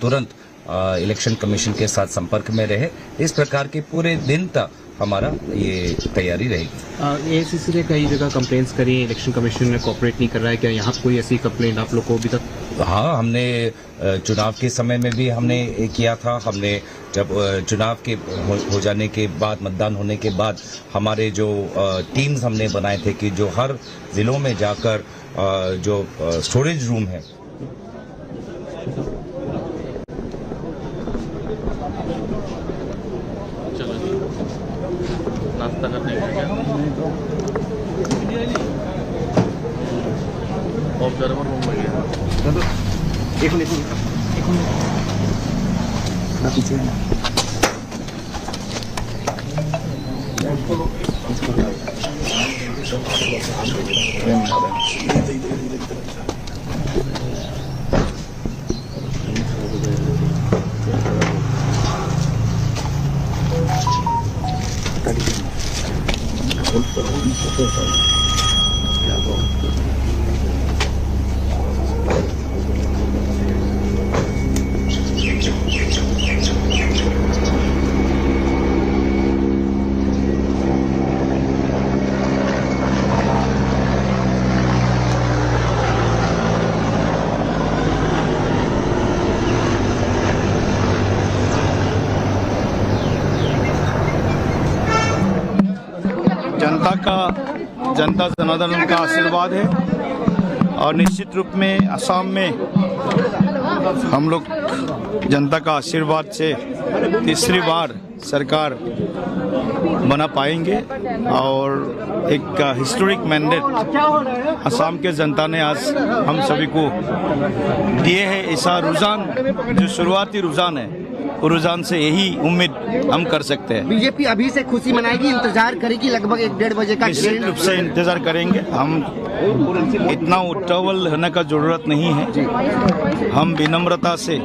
तुरंत election commission के साथ संपर्क में रहे। इस प्रकार के पूरे दिन तक हमारा ये तैयारी रहेगी। एआईसीसी ने कई जगह कंप्लेंट्स करी, इलेक्शन कमीशन ने कोऑपरेट नहीं कर रहा है। क्या यहाँ कोई ऐसी कंप्लेंट आप लोग को अभी तक? हाँ, हमने चुनाव के समय में भी हमने किया था। हमने जब चुनाव के हो जाने के बाद, मतदान होने के बाद, हमारे जो टीम्स हमने बनाए थे कि जो हर जिलों में जाकर जो स्टोरेज रूम है नाश्ता करने का क्या ऑब्जर्वर रूम में गया। एक मिनट पीछे जनता जनार्दन का आशीर्वाद है और निश्चित रूप में असम में हम लोग जनता का आशीर्वाद से तीसरी बार सरकार बना पाएंगे और एक हिस्टोरिक मैंडेट असम के जनता ने आज हम सभी को दिए है। ऐसा रुझान जो शुरुआती रुझान है, वो रुझान से यही उम्मीद हम कर सकते हैं। बीजेपी अभी से खुशी मनाएगी, इंतजार करेगी लगभग 1-1.5 बजे का। निश्चित रूप से इंतजार करेंगे। हम इतना उतावल होने का जरूरत नहीं है। हम विनम्रता से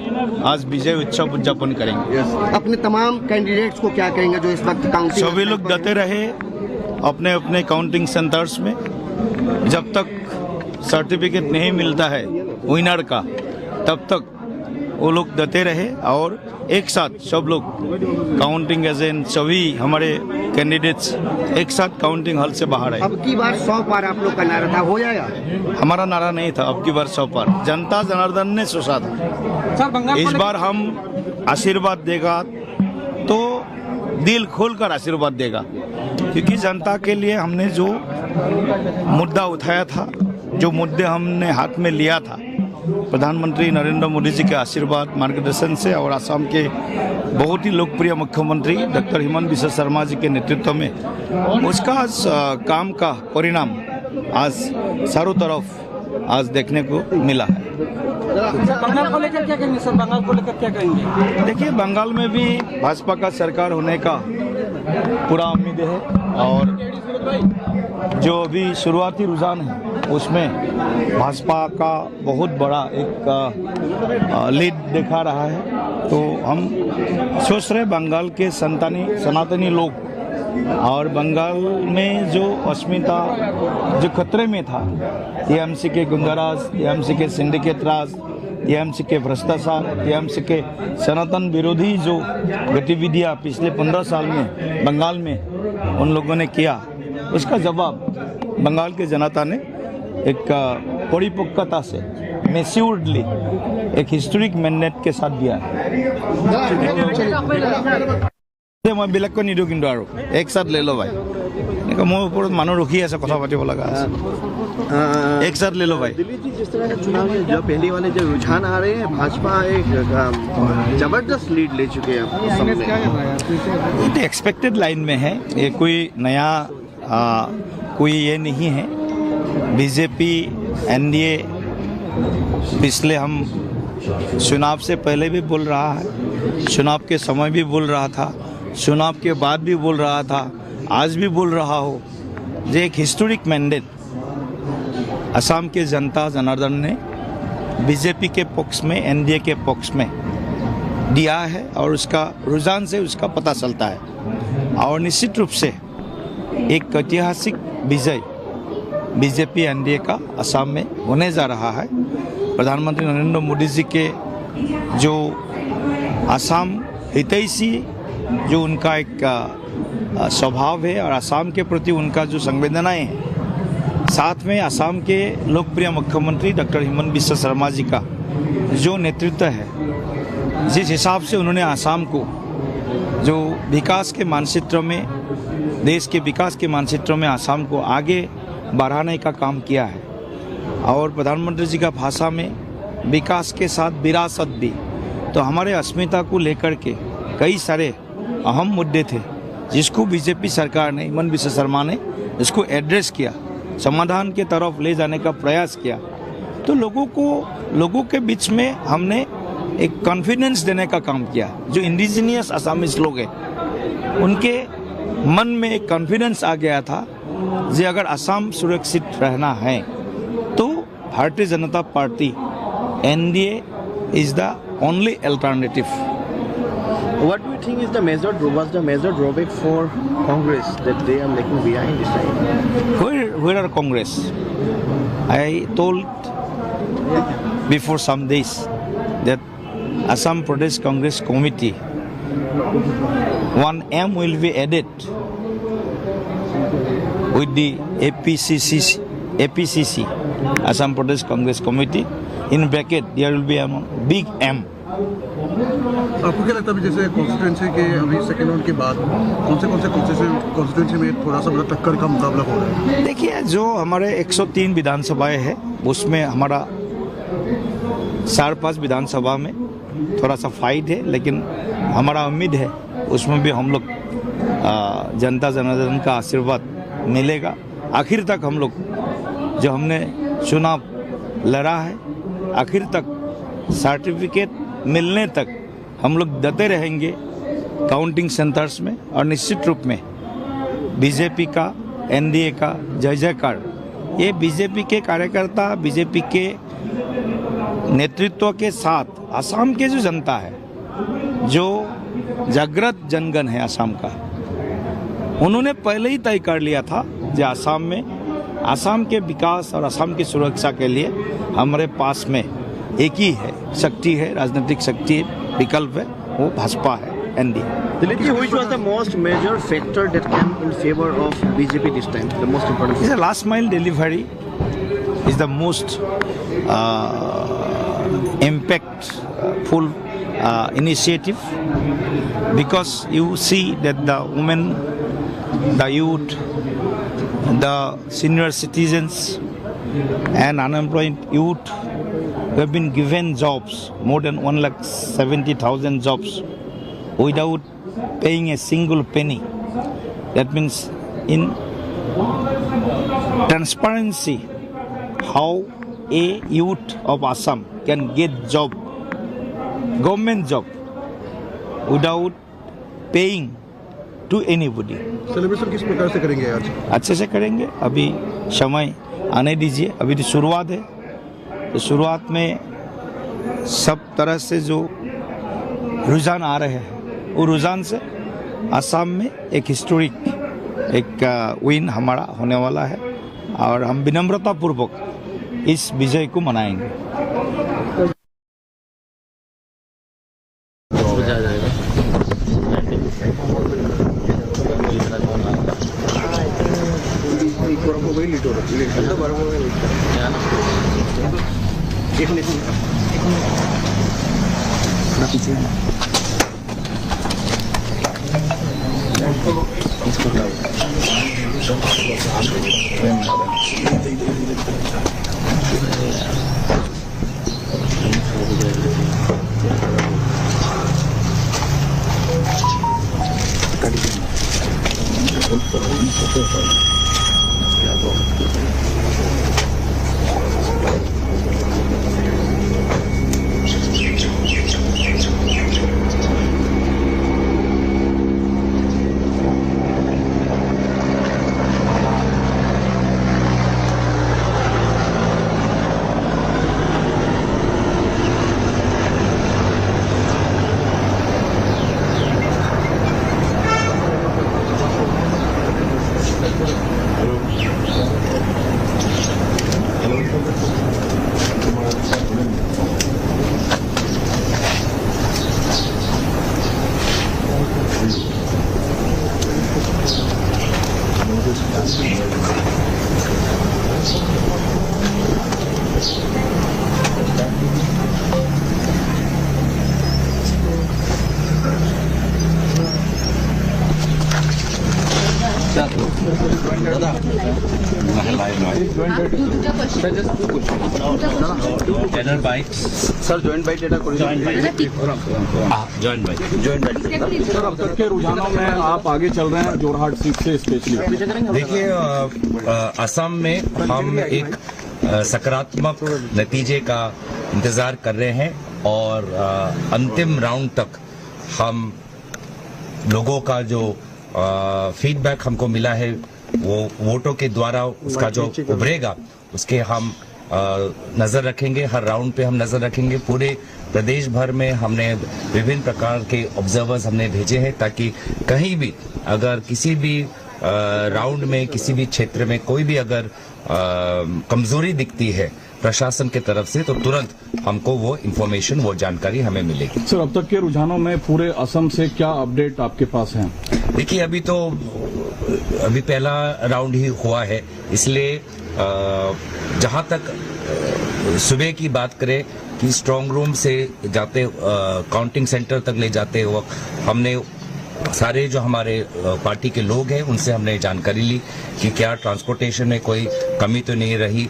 आज विजय उत्सव उद्यापन करेंगे। अपने तमाम कैंडिडेट्स को क्या कहेंगे जो इस वक्त काउंटिंग? सभी लोग डटे रहे अपने अपने काउंटिंग सेंटर्स में। जब तक सर्टिफिकेट नहीं मिलता है विनर का, तब तक वो लोग डटे रहे और एक साथ सब लोग काउंटिंग एजेंट, सभी हमारे कैंडिडेट्स एक साथ काउंटिंग हॉल से बाहर आए। अब की बार 100 पार आप लोग का नारा था, हो जाएगा? हमारा नारा नहीं था अब की बार 100 पार, जनता जनार्दन ने सोचा था। इस बार हम आशीर्वाद देगा तो दिल खोलकर आशीर्वाद देगा, क्योंकि जनता के लिए हमने जो मुद्दा उठाया था, जो मुद्दे हमने हाथ में लिया था, प्रधानमंत्री नरेंद्र मोदी जी के आशीर्वाद मार्गदर्शन से और असम के बहुत ही लोकप्रिय मुख्यमंत्री डॉक्टर हिमंत बिस्वा शर्मा जी के नेतृत्व में, उसका काम का परिणाम आज चारों तरफ आज देखने को मिला है। बंगाल को लेकर क्या कहेंगे सर? बंगाल को लेकर क्या कहेंगे? देखिए, बंगाल में भी भाजपा का सरकार होने का पूरा उम्मीद है और जो अभी शुरुआती रुझान है उसमें भाजपा का बहुत बड़ा एक लीड दिखा रहा है। तो हम सोच रहे बंगाल के सनातनी लोग और बंगाल में जो अस्मिता जो खतरे में था, टीएमसी के गुंडाराज, टीएमसी के सिंडिकेट राज, टीएमसी के भ्रष्टाचार, टीएमसी के सनातन विरोधी जो गतिविधियां पिछले 15 साल में बंगाल में उन लोगों ने किया, उसका जवाब बंगाल के जनता ने एक परिपक्वता से मैच्योर्डली एक हिस्टोरिक मैंडेट के साथ दिया है। मैं बेलेग को निदो किन्तु आरो एक साथ ले लो भाई, मोर ऊपर मानु रखी आछे कथा पातिब लगा आछे, एक साथ ले लो भाई। दिल्ली जी, जिस तरह के चुनाव में जो पहले वाले जो रुझान आ रहे हैं, भाजपा एक जबरदस्त लीड ले चुके हैं। ये एक्सपेक्टेड लाइन में है, ये कोई नया कोई ये नहीं है। बीजेपी एनडीए पिछले हम चुनाव से पहले भी बोल रहा है, चुनाव के समय भी बोल रहा था, चुनाव के बाद भी बोल रहा था, आज भी बोल रहा हो, जो एक हिस्टोरिक मैंडेट असम के जनता जनार्दन ने बीजेपी के पक्ष में, एनडीए के पक्ष में दिया है और उसका रुझान से उसका पता चलता है। और निश्चित रूप से एक ऐतिहासिक विजय बीजेपी एनडीए का असम में होने जा रहा है। प्रधानमंत्री नरेंद्र मोदी जी के जो असम हितैषी जो उनका एक स्वभाव है और असम के प्रति उनका जो संवेदनाएं हैं, साथ में असम के लोकप्रिय मुख्यमंत्री डॉक्टर हिमंत बिस्वा शर्मा जी का जो नेतृत्व है, जिस हिसाब से उन्होंने असम को जो विकास के मानचित्र में, देश के विकास के मानचित्र में असम को आगे बढ़ाने का काम किया है। और प्रधानमंत्री जी का भाषा में विकास के साथ विरासत भी, तो हमारे अस्मिता को लेकर के कई सारे अहम मुद्दे थे जिसको बीजेपी सरकार ने, हिमंत बिस्वा शर्मा ने इसको एड्रेस किया, समाधान के तरफ ले जाने का प्रयास किया। तो लोगों के बीच में हमने एक कॉन्फिडेंस देने का काम किया। जो इंडिजिनियस असमीज लोग हैं उनके मन में एक कॉन्फिडेंस आ गया था कि अगर असम सुरक्षित रहना है तो Bharatiya Janata party NDA is the only alternative. What do you think is the major drawback for Congress that they are lagging behind this time? Where are Congress? I told before some days that Assam Pradesh Congress Committee, one M will be added with the APCC, Assam Pradesh Congress Committee. In bracket there will be a big M. आपको क्या लगता है जैसे constituency के अभी second round के बाद कौन से कॉन्स्टिट्यूंसी में थोड़ा सा बड़ा टक्कर का मुकाबला हो रहा है? देखिए, जो हमारे 103 विधानसभाएं हैं उसमें हमारा 4-5 विधानसभा में थोड़ा सा फाइट है, लेकिन हमारा उम्मीद है उसमें भी हम लोग जनता जनार्दन का आशीर्वाद मिलेगा। आखिर तक हम लोग जो हमने चुनाव लड़ा है, आखिर तक सर्टिफिकेट मिलने तक हम लोग डटे रहेंगे काउंटिंग सेंटर्स में। और निश्चित रूप में बीजेपी का, एनडीए का जय जयकार, ये बीजेपी के कार्यकर्ता, बीजेपी के नेतृत्व के साथ असम के जो जनता है, जो जागृत जनगण है असम का, उन्होंने पहले ही तय कर लिया था कि असम में, असम के विकास और असम की सुरक्षा के लिए हमारे पास में एक ही है शक्ति है, राजनीतिक शक्ति विकल्प है, वो भाजपा है, NDA. Which was the most major factor that came in favor of BJP this time? The most important. The last mile delivery is the most impactful initiative, because you see that the women, the youth, the senior citizens and unemployed youth have been given jobs, more than 1,70,000 jobs without paying a single penny. That means in transparency, how a youth of Assam can get job, government job, without paying to anybody. Celebration किस प्रकार से करेंगे आज? अच्छे से करेंगे, अभी समय आने दीजिए, अभी तो शुरुआत है। तो शुरुआत में सब तरह से जो रुझान आ रहे हैं, वो रुझान से असम में एक हिस्टोरिक एक विन हमारा होने वाला है, और हम विनम्रतापूर्वक इस विजय को मनाएंगे। Sir joint byte data sir अब तक के रुझानों में आप आगे चल रहे हैं जोरहाट सीट से स्पेशली। देखिए असम में हम एक सकारात्मक नतीजे का इंतजार कर रहे हैं और अंतिम राउंड तक हम लोगों का जो फीडबैक हमको मिला है वो वोटों के द्वारा उसका जो उभरेगा उसके हम नजर रखेंगे। हर राउंड पे हम नजर रखेंगे। पूरे प्रदेश भर में हमने विभिन्न प्रकार के ऑब्जर्वर्स हमने भेजे हैं ताकि कहीं भी अगर किसी भी राउंड में किसी भी क्षेत्र में कोई भी अगर कमजोरी दिखती है प्रशासन के तरफ से तो तुरंत हमको वो इंफॉर्मेशन वो जानकारी हमें मिलेगी। सर अब तक के रुझानों में पूरे असम से क्या अपडेट आपके पास है? देखिए अभी पहला राउंड ही हुआ है इसलिए जहां तक सुबह की बात करें कि स्ट्रांग रूम से जाते काउंटिंग सेंटर तक ले जाते वक्त हमने सारे जो हमारे पार्टी के लोग हैं उनसे हमने जानकारी ली कि क्या ट्रांसपोर्टेशन में कोई कमी तो नहीं रही।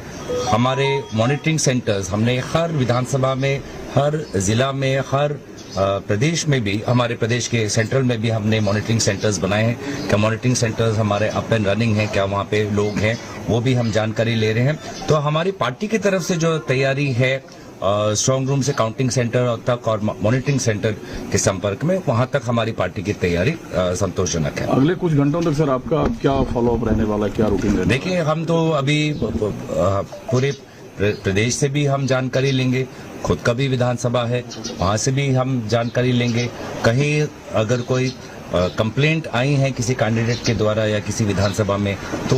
हमारे मॉनिटरिंग सेंटर्स हमने हर विधानसभा में, हर जिला में, हर प्रदेश में भी, हमारे प्रदेश के सेंट्रल में भी हमने मॉनिटरिंग सेंटर्स बनाए हैं। क्या मॉनिटरिंग सेंटर्स हमारे अप एंड रनिंग हैं, क्या वहाँ पे लोग हैं, वो भी हम जानकारी ले रहे हैं। तो हमारी पार्टी की तरफ से जो तैयारी है स्ट्रांग रूम से काउंटिंग सेंटर तक और मॉनिटरिंग सेंटर के संपर्क में वहां तक हमारी पार्टी की तैयारी संतोषजनक है। अगले कुछ घंटों तक सर आपका क्या फॉलोअप रहने वाला है, क्या रूटीन रहेगा? देखिए हम तो अभी पूरे प्रदेश से भी हम जानकारी लेंगे, खुद का भी विधानसभा है वहां से भी हम जानकारी लेंगे। कहीं अगर कोई कंप्लेंट आई है किसी कैंडिडेट के द्वारा या किसी विधानसभा में तो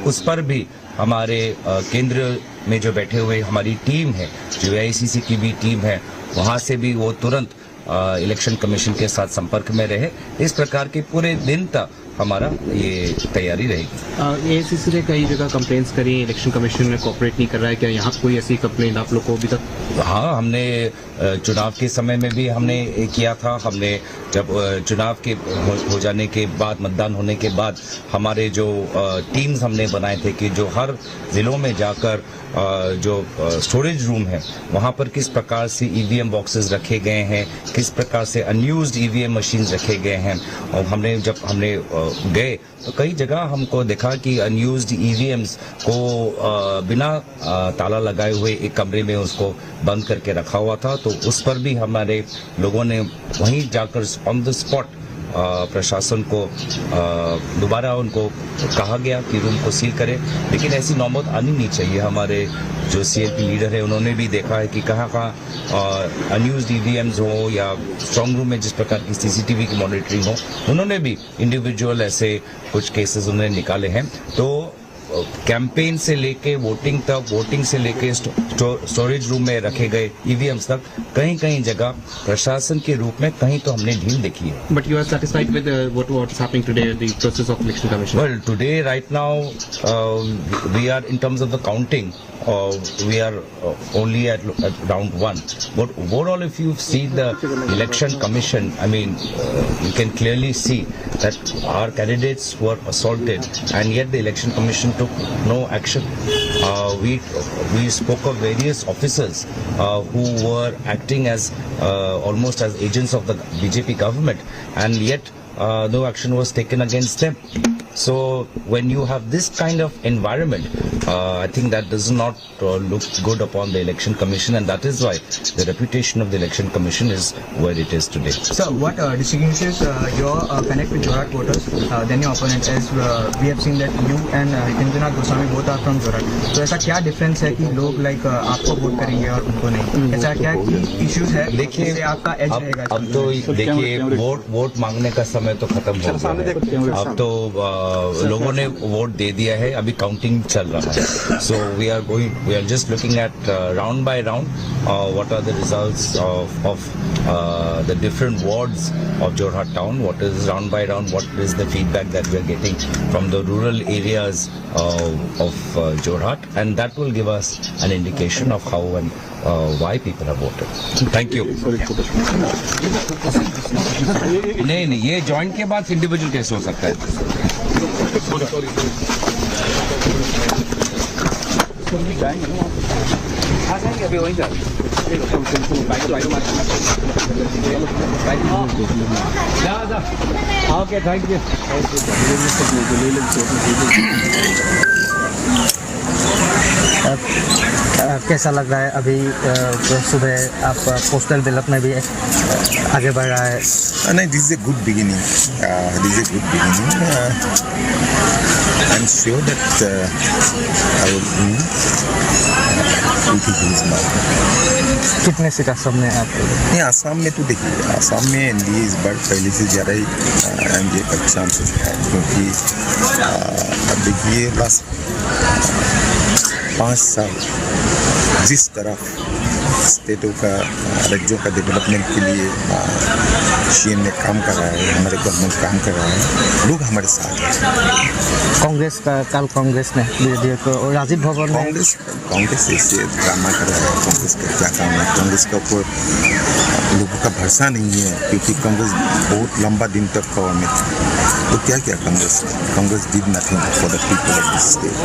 उस पर भी हमारे केंद्र में जो बैठे हुए हमारी टीम है, जो AICC की भी टीम है, वहां से भी वो तुरंत इलेक्शन कमीशन के साथ संपर्क में रहे। इस प्रकार के पूरे दिन तक हमारा ये तैयारी रहेगी। AICC ने कई जगह कंप्लेंट्स करी, इलेक्शन कमीशन में कोऑपरेट नहीं कर रहा है, क्या यहाँ कोई ऐसी कंप्लेंट आप लोग को अभी तक? हाँ, हमने चुनाव के समय में भी हमने किया था। हमने जब चुनाव के हो जाने के बाद, मतदान होने के बाद हमारे जो टीम्स हमने बनाए थे कि जो हर जिलों में जाकर जो स्टोरेज रूम है वहाँ पर किस प्रकार से EVM बॉक्सेस रखे गए हैं, किस प्रकार से अनयूज्ड EVM मशीन्स रखे गए हैं। और जब हमने गए तो कई जगह हमको देखा कि अनयूज्ड EVMs को बिना ताला लगाए हुए एक कमरे में उसको बंद करके रखा हुआ था। तो उस पर भी हमारे लोगों ने वहीं जाकर ऑन द स्पॉट प्रशासन को दोबारा उनको कहा गया कि रूम को सील करें, लेकिन ऐसी नौबत आनी नहीं चाहिए। हमारे जो CLP लीडर है उन्होंने भी देखा है कि कहाँ अनयूज्ड EVMs हो या स्ट्रांग रूम में जिस प्रकार की CCTV की मॉनिटरिंग हो, उन्होंने भी इंडिविजुअल ऐसे कुछ केसेस उन्होंने निकाले हैं। तो कैंपेन से लेके वोटिंग तक, वोटिंग से लेके स्टोरेज रूम में रखे गए EVMs तक कहीं कहीं जगह प्रशासन के रूप में कहीं तो हमने ढील देखी है। But you are satisfied with what's happening today, the process of election commission? Well, today, right now, we are in terms of the counting. We are only at round 1. But overall, if you've seen the election commission, I mean, you can clearly see that our candidates were assaulted, and yet the election commission took no action. We spoke of various officers who were acting as almost as agents of the BJP government, and yet no action was taken against them. So when you have this kind of environment, I think that does not look good upon the election commission, and that is why the reputation of the election commission is where it is today. So what distinguishes your connect with Jorhat voters than your opponents? As we have seen that you and Hitendranath Goswami both are from Jorhat. तो ऐसा क्या difference है कि लोग like आपको vote करेंगे और उनको नहीं? ऐसा क्या इश्यूज है जिससे आपका एज रहेगा? अब तो देखिए वोट मांगने का समय तो खत्म हो गया है। अब तो लोगों ने वोट दे दिया है, अभी काउंटिंग चल रहा है। So we are just looking at round by round what are the results of the different wards of Jorhat town, what is round by round, what is the feedback that we are getting from the rural areas of Jorhat, and that will give us an indication of how and why people have voted. Thank you. नहीं, ये joint के बाद individual कैसे हो सकता है? Okay thank you. कैसा लग रहा है अभी सुबह आप पोस्टल बैलेट में भी आगे बढ़ रहा है? No, this is a good beginning. I'm sure that I will win. कितने सीट असम में आपको? नहीं, आसाम में तो देखिए, आसाम में एनडीए इस बार पहले से ज़्यादा ही एनडीए का चांस है, क्योंकि अब देखिए लास्ट 5 साल जिस तरफ स्टेटों का, राज्यों का डेवलपमेंट के लिए सीएम ने काम कर रहा है, हमारे गवर्नमेंट काम कर रहा है, लोग हमारे साथ हैं। कांग्रेस का कल कांग्रेस ने विधेयक को राजीव भवन में कांग्रेस ऐसे ड्रामा कर रहा है। कांग्रेस का क्या काम है? कांग्रेस का ऊपर लोगों का भरोसा नहीं है, क्योंकि कांग्रेस बहुत लंबा दिन तक पावर में थी। तो क्या किया Congress did nothing for the people of this state.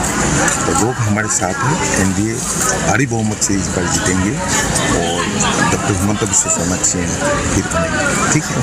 तो लोग हमारे साथ हैं, एनडीए भारी बहुमत से इस बार जीतेंगे और डॉक्टर हिमंत बिस्वा शर्मा फिर बनेंगे। ठीक है।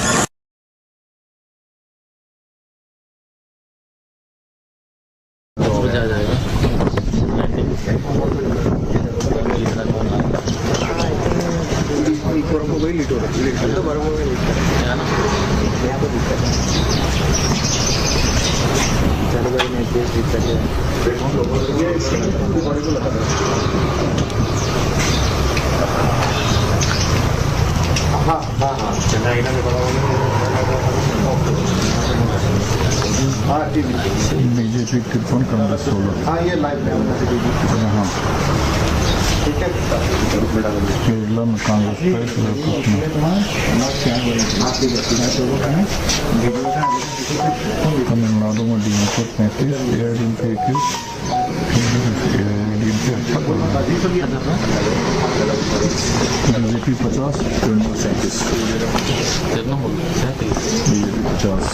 बीजेपी तिरपन कांग्रेस 16। यहाँ केरला में कांग्रेस 23, तमिलनाडु में डीएमके 35, एआईडीएमके 21, एआईडीएमके अच्छा कर रहा है, बीजेपी 50, तृणमूल 37, बीजेपी 50।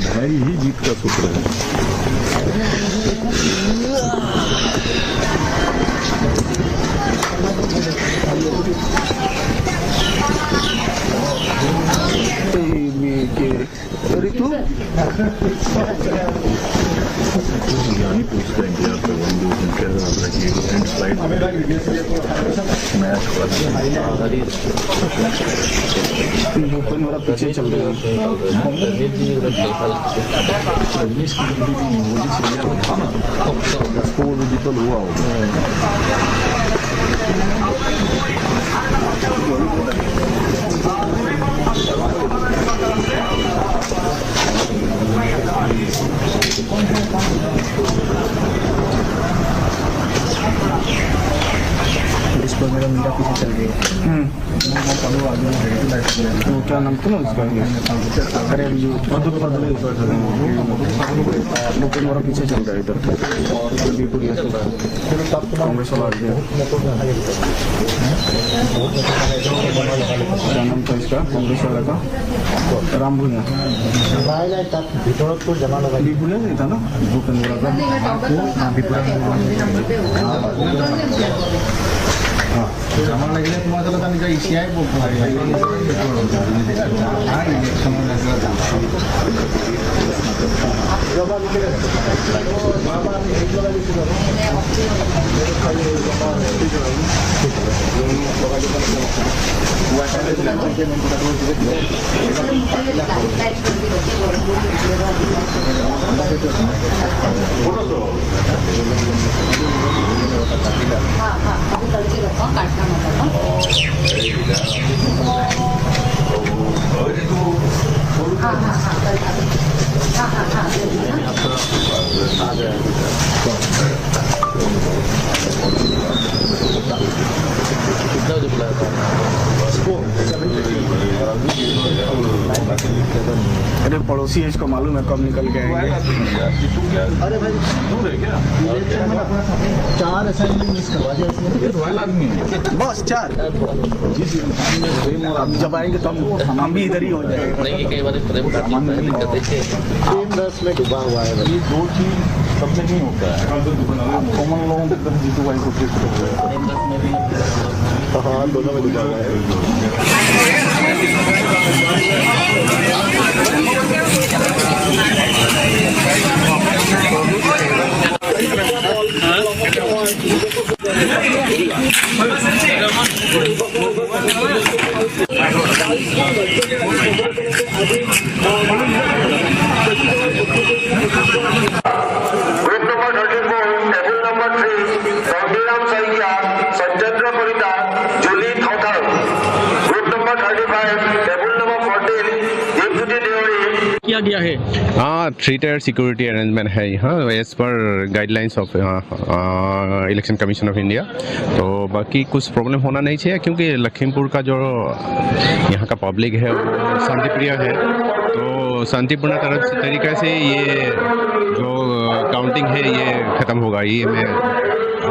भाई ही जीत का सूत्र है। पीछे चल रहे इस पर मेरा मीरा पीछे चल रही है। क्या नाम था ना उसका? अरे मेरा पीछे चल रहा है इधर कांग्रेस वाला। क्या नाम था इसका कांग्रेस वाला का? राम भुनिया भूलिया नहीं था ना भूपेंद्र जमा लगले तुम्हाला निजा इशियाय जो पड़ोसी है इसको मालूम है कब निकल के आएंगे। अरे भाई दूर है क्या? 4 असाइनमेंट मिस करवा दिया इसने। रॉयल आदमी है बस 4। अब जब आएंगे तो हम भी इधर ही हो जाएंगे। नहीं, कई बार प्रेम रस में डूबा हुआ है। ये 2 चीज सब में नहीं होता है। कॉमन लोगों की तरह जीतू भाई को ट्रीट करते हैं। हाँ, दोनों में डूबा हुआ है। किया गया है। हाँ, 3 टायर सिक्योरिटी अरेंजमेंट है यहाँ as per guidelines of election commission of India. तो बाकी कुछ प्रॉब्लम होना नहीं चाहिए, क्योंकि लखीमपुर का जो यहाँ का पब्लिक है वो शांतिप्रिय है। तो शांतिपूर्ण तरीके से ये जो काउंटिंग है ये खत्म होगा, ये मैं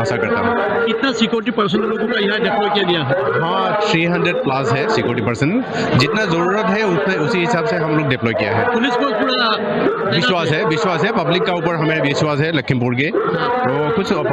आशा करता हूँ। कितना सिक्योरिटी पर्सन लोगों का यहाँ डिप्लॉय किया गया है? हाँ, 300 प्लस है सिक्योरिटी पर्सन। जितना ज़रूरत है उसी हिसाब से हम लोग डिप्लॉय किया है। पुलिस को पूरा विश्वास है पब्लिक का ऊपर हमें विश्वास है लखीमपुर के। तो कुछ